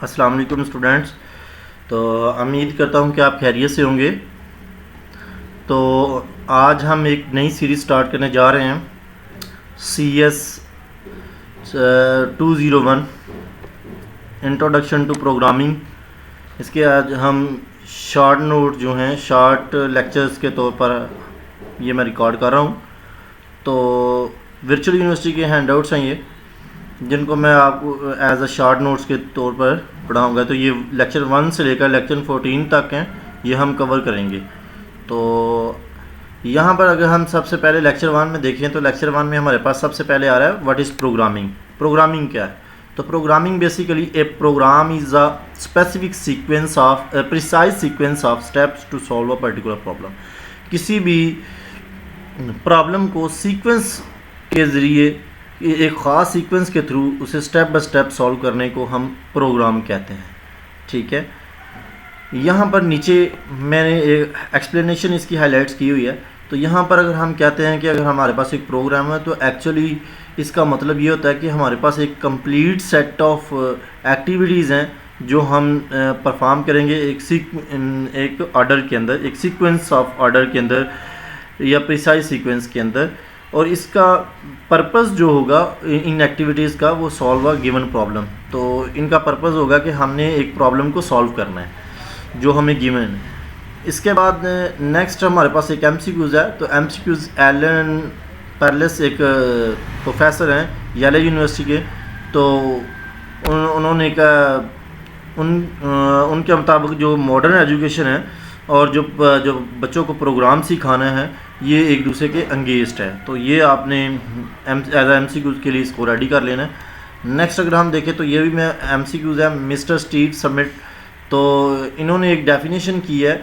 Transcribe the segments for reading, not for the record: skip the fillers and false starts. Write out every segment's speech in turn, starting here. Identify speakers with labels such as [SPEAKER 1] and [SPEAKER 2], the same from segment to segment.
[SPEAKER 1] अस्सलाम वालेकुम स्टूडेंट्स। तो उम्मीद करता हूँ कि आप खैरियत से होंगे। तो आज हम एक नई सीरीज़ स्टार्ट करने जा रहे हैं, CS 201 इंट्रोडक्शन टू प्रोग्रामिंग। इसके आज हम शॉर्ट नोट जो हैं, शॉर्ट लेक्चर्स के तौर पर ये मैं रिकॉर्ड कर रहा हूँ। तो वर्चुअल यूनिवर्सिटी के हैंडआउट्स हैं ये, जिनको मैं आपको एज अ शॉर्ट नोट्स के तौर पर पढ़ाऊँगा। तो ये लेक्चर 1 से लेकर लेक्चर 14 तक हैं, ये हम कवर करेंगे। तो यहाँ पर अगर हम सबसे पहले लेक्चर 1 में देखें तो लेक्चर 1 में हमारे पास सबसे पहले आ रहा है व्हाट इज़ प्रोग्रामिंग। प्रोग्रामिंग क्या है? तो programming basically a program is a specific sequence of precise sequence of steps to solve a particular problem. किसी भी प्रॉब्लम को सीक्वेंस के ज़रिए, एक ख़ास सीक्वेंस के थ्रू उसे स्टेप बाय स्टेप सॉल्व करने को हम प्रोग्राम कहते हैं। ठीक है, यहाँ पर नीचे मैंने एक एक्सप्लेनेशन इसकी हाईलाइट्स की हुई है। तो यहाँ पर अगर हम कहते हैं कि अगर हमारे पास एक प्रोग्राम है, तो एक्चुअली इसका मतलब ये होता है कि हमारे पास एक कंप्लीट सेट ऑफ एक्टिविटीज़ हैं जो हम परफॉर्म करेंगे एक ऑर्डर के अंदर, एक सीक्वेंस ऑफ ऑर्डर के अंदर या प्रिसाइज सीक्वेंस के अंदर। और इसका पर्पस जो होगा इन एक्टिविटीज़ का, वो सॉल्व अ गिवन प्रॉब्लम। तो इनका पर्पस होगा कि हमने एक प्रॉब्लम को सॉल्व करना है जो हमें गिवन है। इसके बाद नेक्स्ट हमारे पास एक MCQs है। तो MCQs एलन परलेस एक प्रोफेसर हैं येले यूनिवर्सिटी के। तो उन्होंने एक उनके मुताबिक जो मॉडर्न एजुकेशन है और जो बच्चों को प्रोग्राम सिखाना है, ये एक दूसरे के अंगेस्ट है। तो ये आपने एज MCQs के लिए इसको रेडी कर लेना है। नेक्स्ट अगर हम देखें तो ये भी मैं MCQs है, मिस्टर स्टीव समिट। तो इन्होंने एक डेफिनेशन की है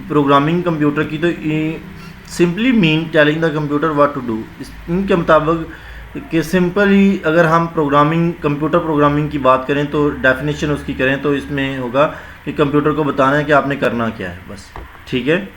[SPEAKER 1] प्रोग्रामिंग कंप्यूटर की। तो simply mean telling the computer what to do. इनके मुताबिक कि सिंपली अगर हम कंप्यूटर प्रोग्रामिंग की बात करें तो डेफिनेशन उसकी करें तो इसमें होगा कि कंप्यूटर को बताना है कि आपने करना क्या है, बस। ठीक है,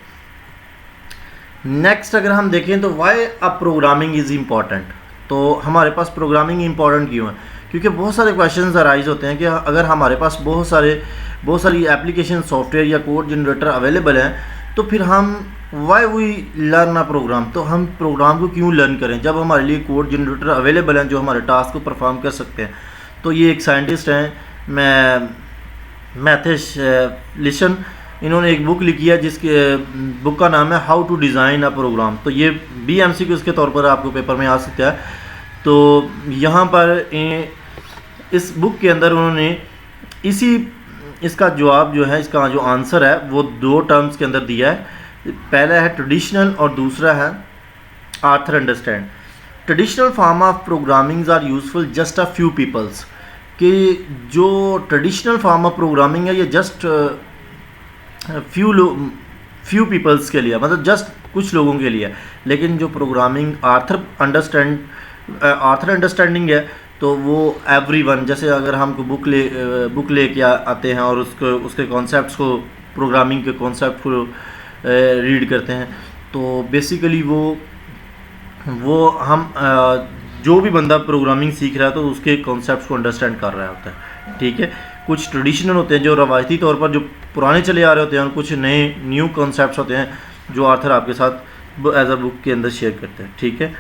[SPEAKER 1] नेक्स्ट अगर हम देखें तो why a programming is important. तो हमारे पास प्रोग्रामिंग इम्पॉर्टेंट क्यों है? क्योंकि बहुत सारे क्वेश्चंस अराइज होते हैं कि अगर हमारे पास बहुत सारी एप्लीकेशन, सॉफ्टवेयर या कोड जनरेटर अवेलेबल हैं, तो फिर हम why we learn a program. तो हम प्रोग्राम को क्यों लर्न करें जब हमारे लिए कोड जनरेटर अवेलेबल हैं जो हमारे टास्क को परफॉर्म कर सकते हैं। तो ये एक साइंटिस्ट हैं, मैथेश लिशन। इन्होंने एक बुक लिखी है जिसके बुक का नाम है how to design a program. तो ये भी MCQs के तौर पर आपको पेपर में आ सकता है। तो यहाँ पर इस बुक के अंदर उन्होंने इसका जवाब जो है, इसका जो आंसर है वो 2 टर्म्स के अंदर दिया है। पहला है ट्रेडिशनल और दूसरा है author understand. Traditional form of programming are useful just a few peoples. कि जो ट्रेडिशनल फॉर्म ऑफ प्रोग्रामिंग है ये जस्ट फ्यू पीपल्स के लिए, मतलब जस्ट कुछ लोगों के लिए। लेकिन जो प्रोग्रामिंग आर्थर अंडरस्टैंडिंग है तो वो एवरीवन, जैसे अगर हम बुक लेके आते हैं और उसके कॉन्सेप्ट्स को, प्रोग्रामिंग के कॉन्सेप्ट को रीड करते हैं, तो बेसिकली वो हम जो भी बंदा प्रोग्रामिंग सीख रहा है तो उसके कॉन्सेप्ट्स को अंडरस्टैंड कर रहा होता है। ठीक है, कुछ ट्रेडिशनल होते हैं जो रवायती तौर पर जो पुराने चले आ रहे होते हैं, और कुछ न्यू कॉन्सेप्ट्स होते हैं जो आर्थर आपके साथ एज अ बुक के अंदर शेयर करते हैं। ठीक है,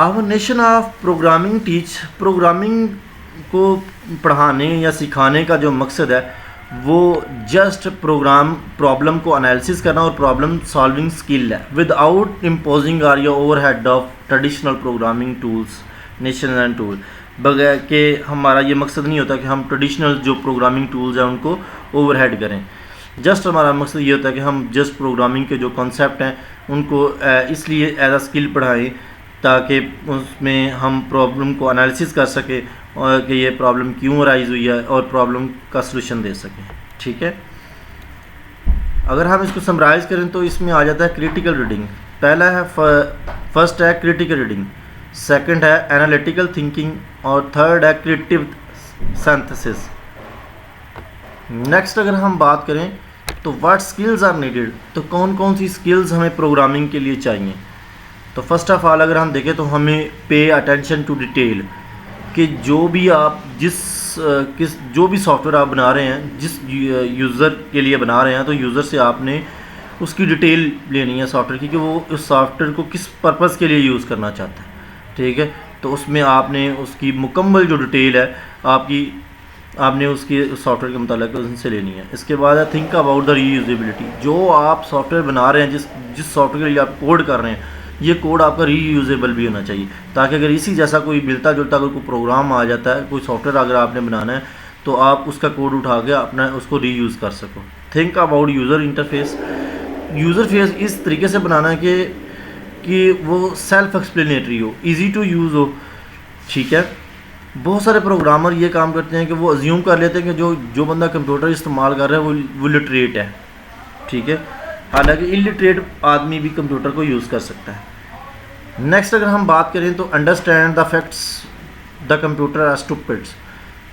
[SPEAKER 1] our nation of programming teach. Programming को पढ़ाने या सिखाने का जो मकसद है वो जस्ट प्रॉब्लम को एनालिसिस करना और प्रॉब्लम सॉल्विंग स्किल है, विदाउट इम्पोजिंग आर या overhead of traditional programming tools, nation and tool. बगैर के हमारा ये मकसद नहीं होता कि हम ट्रेडिशनल जो प्रोग्रामिंग टूल्स हैं उनको ओवरहेड करें। जस्ट हमारा मकसद ये होता है कि हम जस्ट प्रोग्रामिंग के जो कॉन्सेप्ट हैं उनको इसलिए एज अ स्किल पढ़ाएं ताकि उसमें हम प्रॉब्लम को एनालिसिस कर सकें और कि ये प्रॉब्लम क्यों अराइज हुई है और प्रॉब्लम का सलूशन दे सकें। ठीक है, अगर हम इसको समराइज़ करें तो इसमें आ जाता है क्रिटिकल रीडिंग। पहला है फर्स्ट है क्रिटिकल रीडिंग, सेकंड है एनालिटिकल थिंकिंग और थर्ड है क्रिएटिव सिंथेसिस। नेक्स्ट अगर हम बात करें तो व्हाट स्किल्स आर नीडेड। तो कौन कौन सी स्किल्स हमें प्रोग्रामिंग के लिए चाहिए। तो फर्स्ट ऑफ ऑल अगर हम देखें तो हमें पे अटेंशन टू डिटेल, कि जो भी आप जिस किस जो भी सॉफ्टवेयर आप बना रहे हैं, जिस यूज़र के लिए बना रहे हैं, तो यूज़र से आपने उसकी डिटेल लेनी है सॉफ्टवेयर की कि वो उस सॉफ्टवेयर को किस पर्पज़ के लिए यूज़ करना चाहता है। ठीक है, तो उसमें आपने उसकी मुकम्मल जो डिटेल है आपने उसकी सॉफ्टवेयर के मुताबिक उनसे लेनी है। इसके बाद है थिंक अबाउट द रीयूजेबिलिटी। जो आप सॉफ्टवेयर बना रहे हैं, जिस सॉफ्टवेयर के लिए आप कोड कर रहे हैं, ये कोड आपका रीयूजेबल भी होना चाहिए, ताकि अगर इसी जैसा कोई मिलता जुलता कोई प्रोग्राम आ जाता है, कोई सॉफ्टवेयर अगर आपने बनाना है, तो आप उसका कोड उठा के अपना उसको रीयूज़ कर सको। Think about user interface. User face इस तरीके से बनाना है कि वो सेल्फ एक्सप्लेनेटरी हो, इजी टू यूज़ हो। ठीक है, बहुत सारे प्रोग्रामर ये काम करते हैं कि वो अज्यूम कर लेते हैं कि जो बंदा कंप्यूटर इस्तेमाल कर रहा है वो लिटरेट है। ठीक है, हालांकि इलिटरेट आदमी भी कंप्यूटर को यूज़ कर सकता है। नेक्स्ट अगर हम बात करें तो understand the facts the computer as stupids.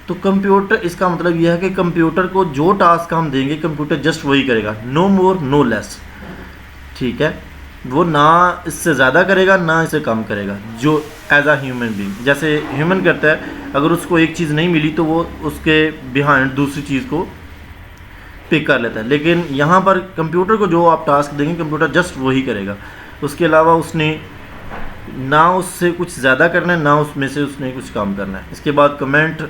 [SPEAKER 1] तो कंप्यूटर, इसका मतलब यह है कि कंप्यूटर को जो टास्क हम देंगे कंप्यूटर जस्ट वही करेगा, नो मोर नो लेस। ठीक है, वो ना इससे ज़्यादा करेगा ना इससे कम करेगा, जो एज अ ह्यूमन बीइंग जैसे ह्यूमन करता है। अगर उसको एक चीज़ नहीं मिली तो वो उसके बिहाइंड दूसरी चीज़ को पिक कर लेता है, लेकिन यहाँ पर कंप्यूटर को जो आप टास्क देंगे कंप्यूटर जस्ट वही करेगा, उसके अलावा उसने ना उससे कुछ ज़्यादा करना है ना उसमें से उसने कुछ कम करना है। इसके बाद कमेंट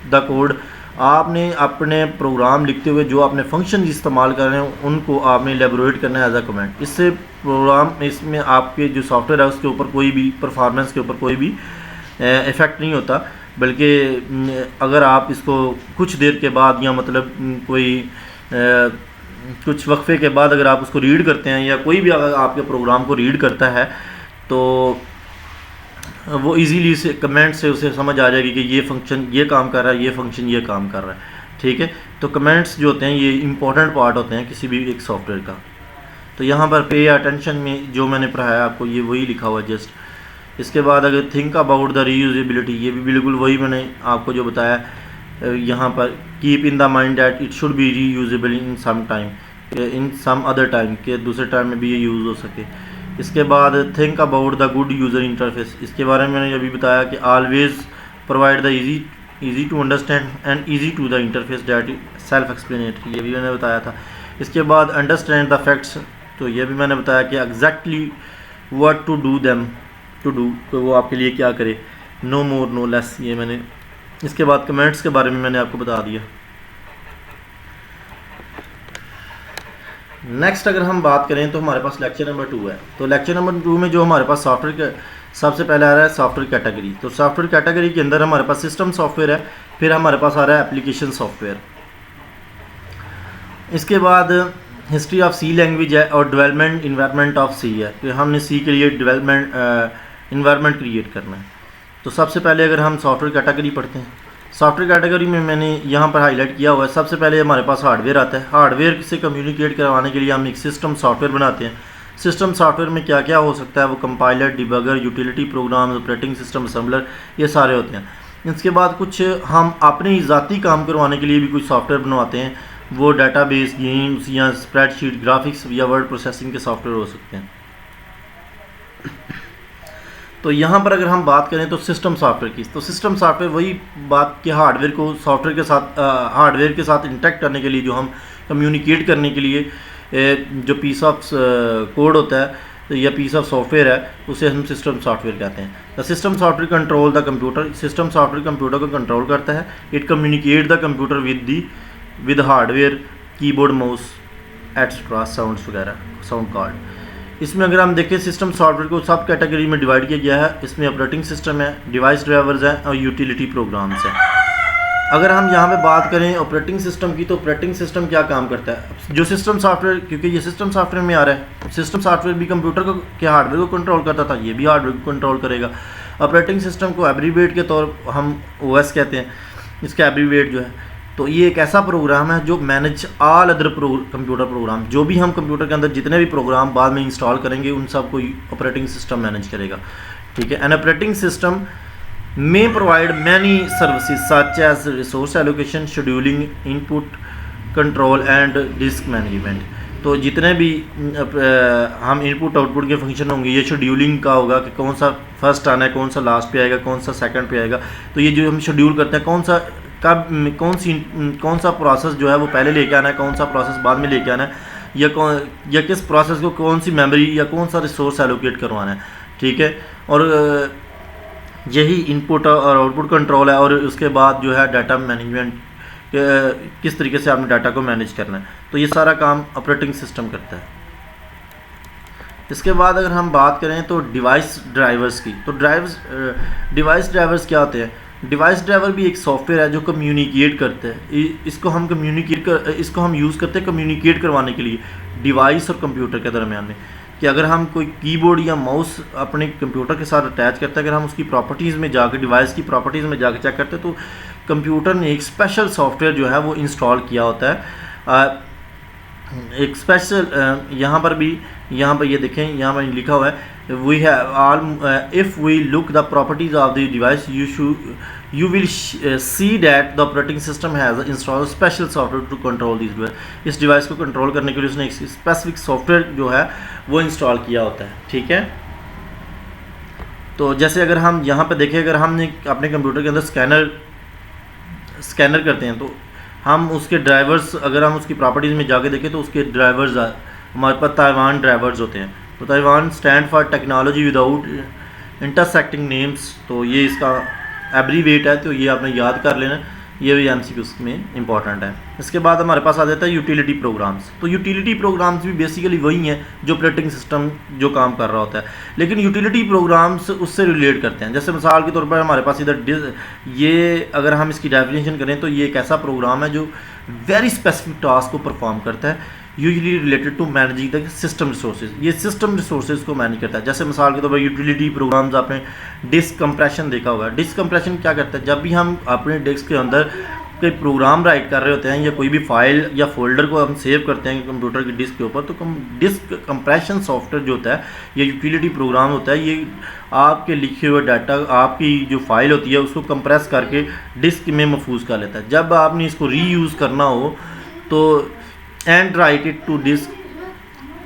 [SPEAKER 1] द कोड। आपने अपने प्रोग्राम लिखते हुए जो आपने फंक्शन इस्तेमाल कर रहे हैं उनको आपने एलेबोरेट करना है एज अ कमेंट। इससे प्रोग्राम इसमें आपके जो सॉफ्टवेयर है उसके ऊपर कोई भी परफॉर्मेंस के ऊपर कोई भी इफ़ेक्ट नहीं होता, बल्कि अगर आप इसको कुछ देर के बाद या मतलब कुछ वक्फे के बाद अगर आप उसको रीड करते हैं या कोई भी अगर आपके प्रोग्राम को रीड करता है तो वो इजीली से कमेंट से उसे समझ आ जाएगी कि ये फंक्शन ये काम कर रहा है, ये फंक्शन ये काम कर रहा है। ठीक है, तो कमेंट्स जो होते हैं ये इंपॉर्टेंट पार्ट होते हैं किसी भी एक सॉफ्टवेयर का। तो यहाँ पर पे अटेंशन में जो मैंने पढ़ाया आपको ये वही लिखा हुआ जस्ट। इसके बाद अगर थिंक अबाउट द रीयूजेबिलिटी, ये भी बिल्कुल वही मैंने आपको जो बताया यहाँ पर। Keep in the mind that it should be reusable in some time, in some other time, के दूसरे टाइम में भी ये यूज़ हो सके। इसके बाद think about the good user interface, इसके बारे में मैंने अभी बताया कि always provide the easy to understand and easy to the interface that self explanatory, ये भी मैंने बताया था। इसके बाद अंडरस्टैंड द फैक्ट्स, तो ये भी मैंने बताया कि exactly what to do them to do, तो वो आपके लिए क्या करे, नो मोर नो लेस, ये मैंने। इसके बाद कमेंट्स के बारे में मैंने आपको बता दिया। नेक्स्ट अगर हम बात करें तो हमारे पास लेक्चर नंबर 2 है। तो लेक्चर नंबर 2 में जो हमारे पास सॉफ्टवेयर का सबसे पहले आ रहा है सॉफ्टवेयर कैटेगरी। तो सॉफ्टवेयर कैटेगरी के अंदर हमारे पास सिस्टम सॉफ्टवेयर है, फिर हमारे पास आ रहा है एप्लीकेशन सॉफ्टवेयर। इसके बाद हिस्ट्री ऑफ सी लैंग्वेज है और डेवलपमेंट इन्वायरमेंट ऑफ सी है कि हमने सी के लिए डेवलपमेंट इन्वायरमेंट क्रिएट करना है। तो सबसे पहले अगर हम सॉफ्टवेयर कैटेगरी पढ़ते हैं, सॉफ्टवेयर कैटेगरी में मैंने यहाँ पर हाईलाइट किया हुआ है। सबसे पहले हमारे पास हार्डवेयर आता है। हार्डवेयर से कम्युनिकेट करवाने के लिए हम एक सिस्टम सॉफ्टवेयर बनाते हैं। सिस्टम सॉफ्टवेयर में क्या क्या हो सकता है, वो compiler, debugger, utility programme, operating system assembler, ये सारे होते हैं। इसके बाद कुछ हम अपने ज़ाती काम करवाने के लिए भी कुछ सॉफ्टवेयर बनवाते हैं, वो डाटाबेस, गेम्स या स्प्रेडशीट, ग्राफिक्स या वर्ड प्रोसेसिंग के सॉफ्टवेयर हो सकते हैं। तो यहाँ पर अगर हम बात करें तो सिस्टम सॉफ्टवेयर की, तो सिस्टम सॉफ्टवेयर वही बात कि हार्डवेयर को सॉफ्टवेयर के साथ इंटरेक्ट करने के लिए, जो हम कम्युनिकेट करने के लिए जो पीस ऑफ कोड होता है या पीस ऑफ सॉफ्टवेयर है उसे हम सिस्टम सॉफ्टवेयर कहते हैं। The system software control the computer, system software computer को कंट्रोल करता है। It communicate the computer with hardware, keyboard, mouse etcetera, sounds वगैरह, साउंड कार्ड। इसमें अगर हम देखें सिस्टम सॉफ्टवेयर को सब कैटेगरी में डिवाइड किया गया है। इसमें ऑपरेटिंग सिस्टम है, डिवाइस ड्राइवर्स हैं और यूटिलिटी प्रोग्राम्स हैं। अगर हम यहाँ पे बात करें ऑपरेटिंग सिस्टम की, तो ऑपरेटिंग सिस्टम क्या काम करता है, जो सिस्टम सॉफ्टवेयर, क्योंकि ये सिस्टम सॉफ्टवेयर में आ रहा है, सिस्टम सॉफ्टवेयर भी कंप्यूटर को के हार्डवेयर को कंट्रोल करता था, ये भी हार्डवेयर को कंट्रोल करेगा। ऑपरेटिंग सिस्टम को एब्रीवेट के तौर हम OS कहते हैं, इसका एब्रीवेट जो है। तो ये एक ऐसा प्रोग्राम है जो manage all other computer program, जो भी हम कंप्यूटर के अंदर जितने भी प्रोग्राम बाद में इंस्टॉल करेंगे उन सब को ऑपरेटिंग सिस्टम मैनेज करेगा। ठीक है, एन ऑपरेटिंग सिस्टम में provide many services such as resource allocation, scheduling, input control and disk management. तो जितने भी हम इनपुट आउटपुट के फंक्शन होंगे, ये शेड्यूलिंग का होगा कि कौन सा फर्स्ट आना है, कौन सा लास्ट पे आएगा, कौन सा सेकंड पे आएगा। तो ये जो हम शेड्यूल करते हैं, कौन सा कौन सा प्रोसेस जो है वो पहले लेके आना है, कौन सा प्रोसेस बाद में लेके आना है, या किस प्रोसेस को कौन सी मेमोरी या कौन सा रिसोर्स एलोकेट करवाना है, ठीक है। और यही इनपुट और आउटपुट कंट्रोल है। और उसके बाद जो है डाटा मैनेजमेंट, किस तरीके से आपने डाटा को मैनेज करना है, तो ये सारा काम ऑपरेटिंग सिस्टम करता है। इसके बाद अगर हम बात करें तो डिवाइस ड्राइवर्स की, तो डिवाइस ड्राइवर्स क्या होते हैं? डिवाइस ड्राइवर भी एक सॉफ्टवेयर है जो कम्युनिकेट करते हैं। इसको हम यूज़ करते हैं कम्युनिकेट करवाने के लिए डिवाइस और कंप्यूटर के दरमियान में, कि अगर हम कोई कीबोर्ड या माउस अपने कंप्यूटर के साथ अटैच करते हैं, अगर हम उसकी प्रॉपर्टीज़ में जाकर डिवाइस की प्रॉपर्टीज़ में जाकर चेक करते हैं तो कंप्यूटर ने एक स्पेशल सॉफ्टवेयर जो है वो इंस्टॉल किया होता है। एक स्पेशल यहाँ पर ये देखें, यहाँ पर लिखा हुआ है we have all if we look the properties of the device you will see that the operating system has install special software to control this device. इस डिवाइस को कंट्रोल करने के लिए उसने एक स्पेसिफिक सॉफ्टवेयर जो है वो इंस्टॉल किया होता है, ठीक है। तो जैसे अगर हम यहाँ पे देखें, अगर हमने अपने कंप्यूटर के अंदर स्कैनर करते हैं तो हम उसके ड्राइवर्स, अगर हम उसकी प्रॉपर्टीज़ में जाके देखें तो उसके ड्राइवर्स हमारे पास ताइवान ड्राइवर्स होते हैं। तो Taiwan stand for technology without intersecting names, तो ये इसका एब्रीवेट है, तो ये आपने याद कर लेना, ये भी एमसीक्यूज़ में इंपॉर्टेंट है। इसके बाद हमारे पास आ जाता है यूटिलिटी प्रोग्राम्स। तो यूटिलिटी प्रोग्राम्स भी बेसिकली वही हैं जो ऑपरेटिंग सिस्टम जो काम कर रहा होता है, लेकिन यूटिलिटी प्रोग्राम्स उससे रिलेट करते हैं। जैसे मिसाल के तौर पर हमारे पास इधर ये अगर हम इसकी डेफिनेशन करें तो ये एक ऐसा प्रोग्राम है जो वेरी स्पेसिफिक टास्क को परफॉर्म करता है, usually related to managing the system resources. ये सिस्टम रिसोर्सेज को मैनेज करता है। जैसे मिसाल के तौर पर यूटिलिटी प्रोग्राम्स आपने डिस्क कंप्रेशन देखा होगा। डिस्क कंप्रेशन क्या करता है? जब भी हम अपने डिस्क के अंदर कोई प्रोग्राम राइट कर रहे होते हैं या कोई भी फाइल या फोल्डर को हम सेव करते हैं कंप्यूटर की डिस्क के ऊपर, तो डिस्क कंप्रेशन सॉफ्टवेयर जो होता है ये यूटिलिटी प्रोग्राम होता है। ये आपके लिखे हुए डाटा, आपकी जो फाइल होती है उसको कंप्रेस करके डिस्क में महफूज कर लेता है। जब आपने इसको रीयूज़ करना हो तो and write it to disk,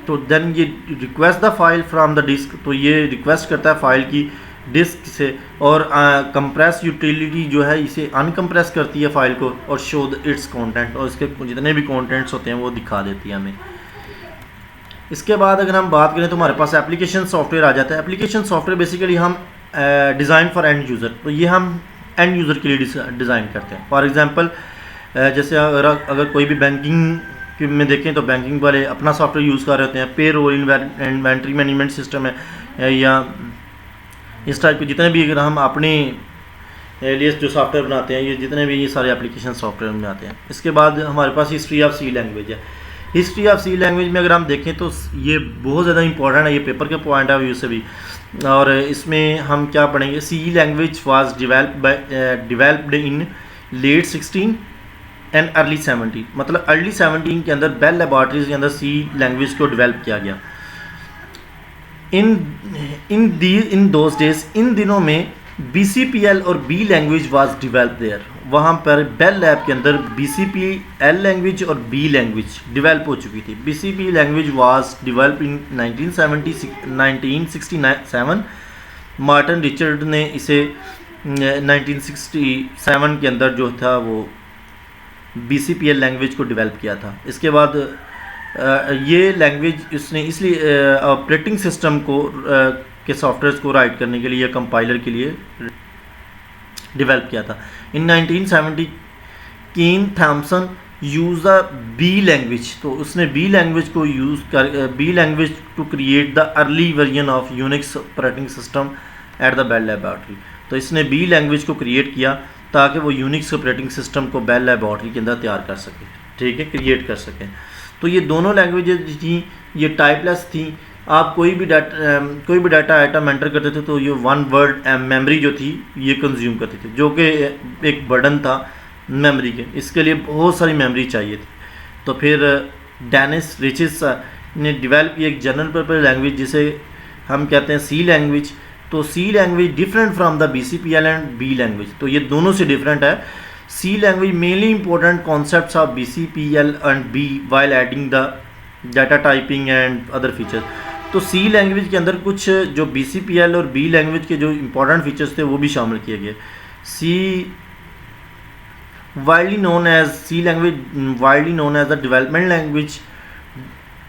[SPEAKER 1] तो देन ये request the file from the disk, तो ये रिक्वेस्ट करता है फाइल की डिस्क से। और कंप्रेस यूटिलिटी जो है इसे अनकम्प्रेस करती है फाइल को और शो इट्स कंटेंट, और इसके जितने भी कंटेंट्स होते हैं वो दिखा देती है हमें। इसके बाद अगर हम बात करें तो हमारे पास एप्लीकेशन सॉफ्टवेयर आ जाता है। एप्लीकेशन सॉफ्टवेयर बेसिकली हम डिज़ाइन फॉर एंड यूज़र, तो ये हम एंड यूज़र के लिए डिज़ाइन करते हैं। फॉर एग्जांपल जैसे अगर कोई भी बैंकिंग में देखें तो बैंकिंग वाले अपना सॉफ्टवेयर यूज़ कर रहे होते हैं, पे रोल इन्वेंट्री मैनेजमेंट सिस्टम है या इस टाइप के जितने भी, अगर हम अपने लिए जो सॉफ्टवेयर बनाते हैं, ये जितने भी ये सारे एप्लीकेशन सॉफ्टवेयर बनाते हैं। इसके बाद हमारे पास हिस्ट्री ऑफ सी लैंग्वेज है। हिस्ट्री ऑफ सी लैंग्वेज में अगर हम देखें तो ये बहुत ज़्यादा इंपॉर्टेंट है, ये पेपर के पॉइंट ऑफ व्यू से भी। और इसमें हम क्या पढ़ेंगे? C language was developed in late 16 and early 17, मतलब अर्ली 17 के अंदर बेल लेबॉर्ट्रीज के अंदर सी लैंग्वेज को डेवलप किया गया। इन दोज डेज, इन दिनों में BCPL और B language was develop their. वहाँ पर बेल लैब के अंदर BCPL लैंग्वेज और B लैंग्वेज डेवलप हो चुकी थी। BCP language was develop in 1967। Martin Richard ने इसे 1967 के अंदर जो था वो BCPL लैंग्वेज को डेवलप किया था। इसके बाद ये लैंग्वेज इसने इसलिए ऑपरेटिंग सिस्टम को के सॉफ्टवेयर को राइट करने के लिए या कंपाइलर के लिए डेवलप किया था। In 1970 Ken Thompson use the B language, तो उसने B लैंग्वेज को यूज़ कर B language to create the early version of Unix operating system at the Bell laboratory. तो इसने B लैंग्वेज को क्रिएट किया ताकि वो यूनिक्स ऑपरेटिंग सिस्टम को बेल लैबोरेटरी के अंदर तैयार कर सके, ठीक है, क्रिएट कर सकें। तो ये दोनों लैंग्वेजेज थी, ये टाइपलेस थी। आप कोई भी डाटा आइटम एंटर करते थे तो ये वन वर्ड मेमोरी जो थी ये कंज्यूम करती थी, जो कि एक बर्डन था मेमोरी के। इसके लिए बहुत सारी मेमोरी चाहिए थी। तो फिर डेनिस रिचेस ने डेवलप की एक जनरल पर्पस लैंग्वेज जिसे हम कहते हैं सी लैंग्वेज। तो C language different from the BCPL and B language, तो ये दोनों से डिफरेंट है। C language mainly important concepts of BCPL and B while adding the data typing and other features. तो सी लैंग्वेज के अंदर कुछ जो BCPL और B लैंग्वेज के जो इंपॉर्टेंट फीचर्स थे वो भी शामिल किए गए। C widely known as C language, widely known as the development language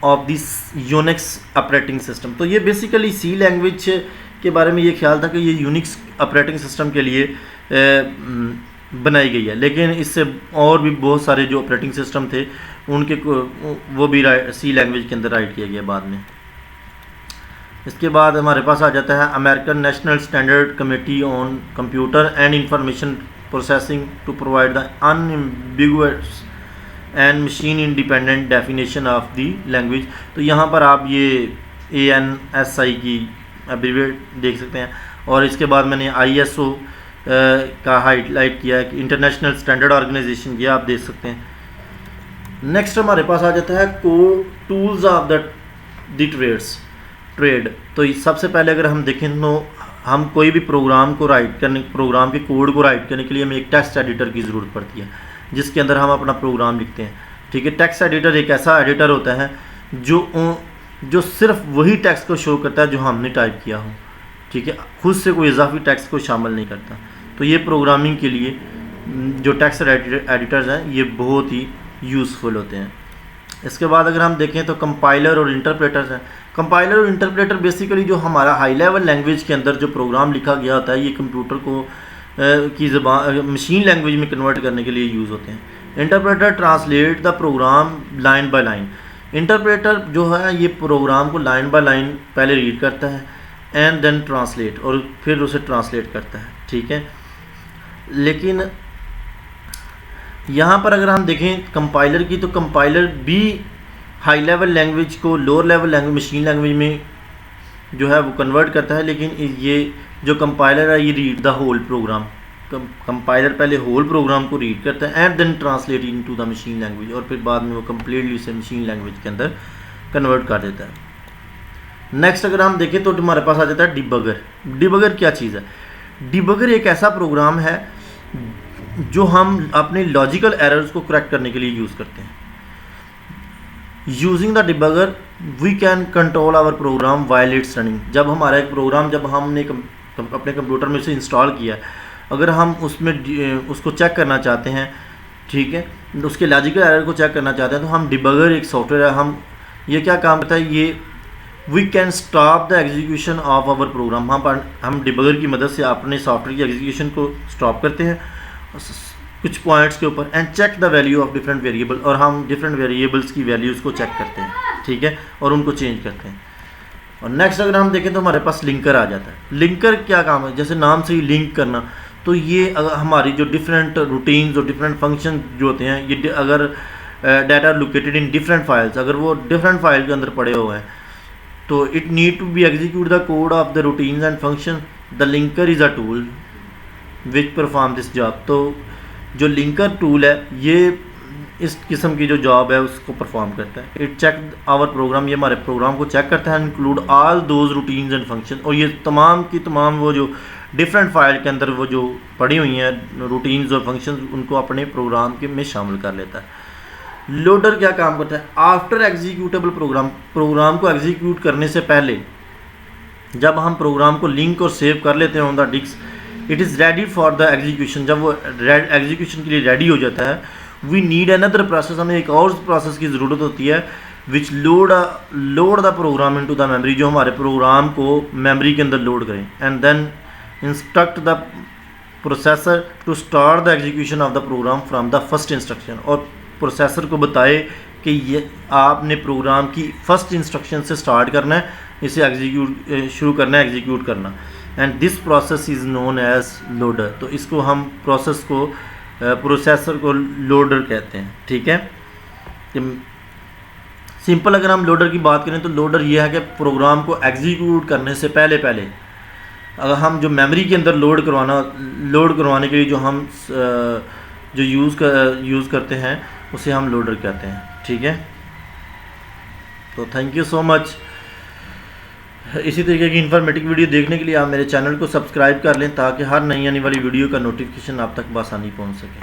[SPEAKER 1] of this Unix operating system. तो ये बेसिकली सी लैंग्वेज के बारे में ये ख्याल था कि ये यूनिक्स ऑपरेटिंग सिस्टम के लिए बनाई गई है, लेकिन इससे और भी बहुत सारे जो ऑपरेटिंग सिस्टम थे उनके वो भी सी लैंग्वेज के अंदर राइट किया गया बाद में। इसके बाद हमारे पास आ जाता है American National Standard Committee on computer and information processing to provide the unambiguous and machine independent definition of the language. तो यहाँ पर आप ये ANSI की एब्रीविएट देख सकते हैं, और इसके बाद मैंने ISO का हाईलाइट किया है कि इंटरनेशनल स्टैंडर्ड ऑर्गेनाइजेशन, ये आप देख सकते हैं। नेक्स्ट हमारे पास आ जाता है core tools of the trade. तो सबसे पहले अगर हम देखें तो हम कोई भी प्रोग्राम को राइट करने, प्रोग्राम के कोड को राइट करने के लिए हमें एक टेक्स्ट एडिटर की ज़रूरत पड़ती है जिसके अंदर हम अपना प्रोग्राम लिखते हैं। ठीक है, टेक्स्ट एडिटर एक ऐसा एडिटर होता है जो सिर्फ वही टेक्स्ट को शो करता है जो हमने टाइप किया हो। ठीक है, खुद से कोई इजाफी टेक्स्ट को शामिल नहीं करता। तो ये प्रोग्रामिंग के लिए जो टेक्स्ट एडिटर्स हैं ये बहुत ही यूज़फुल होते हैं। इसके बाद अगर हम देखें तो कंपाइलर और इंटरप्रेटर्स हैं। कंपाइलर और इंटरप्रेटर बेसिकली जो हमारा हाई लेवल लैंग्वेज के अंदर जो प्रोग्राम लिखा गया होता है ये कंप्यूटर को की ज़बान मशीन लैंग्वेज में कन्वर्ट करने के लिए यूज़ होते हैं। Interpreter translate the program line by line. Interpreter जो है ये प्रोग्राम को लाइन बाय लाइन पहले रीड करता है एंड देन ट्रांसलेट, और फिर उसे ट्रांसलेट करता है। ठीक है, लेकिन यहाँ पर अगर हम देखें कंपाइलर की, तो कंपाइलर भी हाई लेवल लैंग्वेज को lower level language machine language में जो है वो कन्वर्ट करता है, लेकिन ये जो कंपाइलर है ये read the whole program. Compiler पहले होल प्रोग्राम को रीड करता है and then translate into the machine language, और फिर बाद में वो कम्प्लीटली उसे मशीन लैंग्वेज के अंदर कन्वर्ट कर देता है। नेक्स्ट अगर हम देखें तो हमारे पास आ जाता है डिबगर। डिबगर क्या चीज़ है? डिबगर एक ऐसा प्रोग्राम है जो हम अपने लॉजिकल एरर्स को करेक्ट करने के लिए यूज़ करते हैं। Using the debugger we can control our program while it's running. जब हमारा एक प्रोग्राम जब हमने अपने कंप्यूटर में से इंस्टॉल किया, अगर हम उसमें उसको चेक करना चाहते हैं, ठीक है, उसके लॉजिकल एरर को चेक करना चाहते हैं, तो हम डिबगर एक सॉफ्टवेयर है, हम ये क्या काम करता है, ये we can stop the execution of our program. हम डिबगर की मदद से अपने सॉफ्टवेयर की एग्जीक्यूशन को स्टॉप करते हैं कुछ पॉइंट्स के ऊपर and check the value of different variable, और हम डिफरेंट वेरिएबल्स की वैल्यूज़ को चेक करते हैं। ठीक है, और उनको चेंज करते हैं। और नेक्स्ट अगर हम देखें तो हमारे पास लिंकर आ जाता है। लिंकर क्या काम है? जैसे नाम से ही लिंक करना, तो ये हमारी जो डिफरेंट रूटीन्स और डिफरेंट फंक्शन जो होते हैं, ये अगर data located in different files, अगर वो डिफरेंट फाइल के अंदर पड़े हुए हैं, तो it need to be execute the code of the routines and function. The linker is a tool which perform this job. तो जो लिंकर टूल है ये इस किस्म की जो जॉब है उसको परफॉर्म करता है। इट चेक आवर प्रोग्राम, ये हमारे प्रोग्राम को चेक करता है, include all those routines and function, और ये तमाम की तमाम वो जो डिफरेंट फाइल के अंदर वो जो पड़ी हुई हैं रूटीन्स और फंक्शंस, उनको अपने प्रोग्राम के में शामिल कर लेता है। लोडर क्या काम करता है? आफ्टर एग्जीक्यूटेबल प्रोग्राम को एग्जीक्यूट करने से पहले जब हम प्रोग्राम को लिंक और सेव कर लेते हैं on the disk, it is ready for the execution. जब वो एग्जीक्यूशन के लिए रेडी हो जाता है, वी नीड अनदर प्रोसेस, हमें एक और प्रोसेस की ज़रूरत होती है which load the program into the memory, जो हमारे प्रोग्राम को मेमोरी के अंदर लोड करें, and then instruct the processor to start the execution of the program from the first instruction, और प्रोसेसर को बताए कि ये आपने प्रोग्राम की फर्स्ट इंस्ट्रक्शन से स्टार्ट करना है, इसे एग्जीक्यूट शुरू करना है, एग्जीक्यूट करना, and this process is known as loader. तो इसको हम प्रोसेस को प्रोसेसर को लोडर कहते हैं। ठीक है, सिंपल अगर हम लोडर की बात करें तो लोडर ये है कि प्रोग्राम को एग्जीक्यूट करने से पहले अगर हम जो मेमोरी के अंदर लोड करवाने के लिए जो हम जो यूज़ करते हैं उसे हम लोडर कहते हैं। ठीक है, तो थैंक यू सो मच। इसी तरीके की इन्फॉर्मेटिव वीडियो देखने के लिए आप मेरे चैनल को सब्सक्राइब कर लें ताकि हर नई आने वाली वीडियो का नोटिफिकेशन आप तक बआसानी पहुंच सके।